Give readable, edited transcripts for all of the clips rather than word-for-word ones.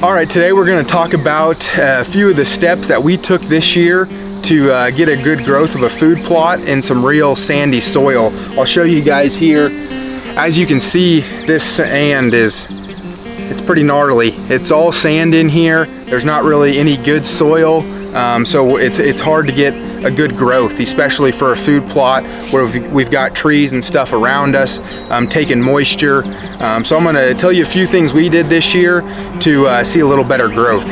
All right, today we're going to talk about a few of the steps that we took this year to get a good growth of a food plot in some real sandy soil. I'll show you guys here. As you can see, this sand it's pretty gnarly. It's all sand in here. There's not really any good soil, so it's hard to get a good growth, especially for a food plot where we've got trees and stuff around us taking moisture. So I'm going to tell you a few things we did this year to see a little better growth.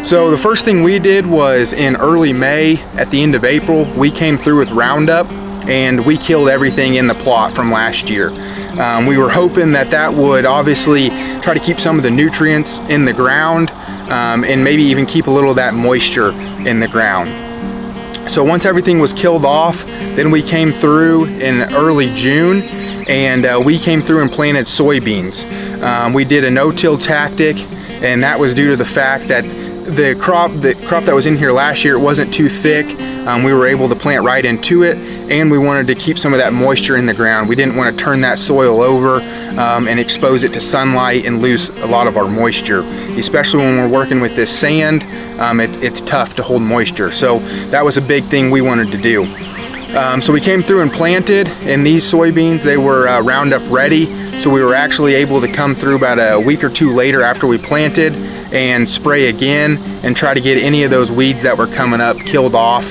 So the first thing we did was in early May, at the end of April, we came through with Roundup and we killed everything in the plot from last year. We were hoping that would obviously try to keep some of the nutrients in the ground and maybe even keep a little of that moisture in the ground. So once everything was killed off, then we came through in early June and we came through and planted soybeans. We did a no-till tactic, and that was due to the fact that the crop that was in here last year, it wasn't too thick. We were able to plant right into it, and we wanted to keep some of that moisture in the ground. We didn't want to turn that soil over and expose it to sunlight and lose a lot of our moisture, especially when we're working with this sand. It's tough to hold moisture, so that was a big thing we wanted to do. So we came through and planted, and these soybeans, they were Roundup ready, so we were actually able to come through about a week or two later after we planted and spray again and try to get any of those weeds that were coming up killed off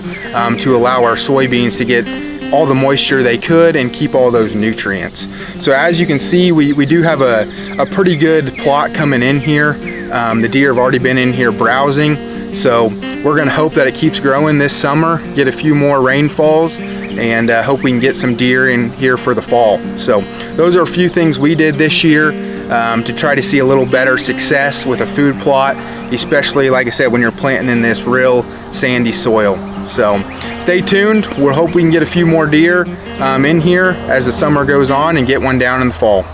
to allow our soybeans to get all the moisture they could and keep all those nutrients. So as you can see, we do have a pretty good plot coming in here. The deer have already been in here browsing, so we're going to hope that it keeps growing this summer, get a few more rainfalls, and hope we can get some deer in here for the fall. So those are a few things we did this year to try to see a little better success with a food plot, especially, like I said, when you're planting in this real sandy soil. So stay tuned. We'll hope we can get a few more deer in here as the summer goes on and get one down in the fall.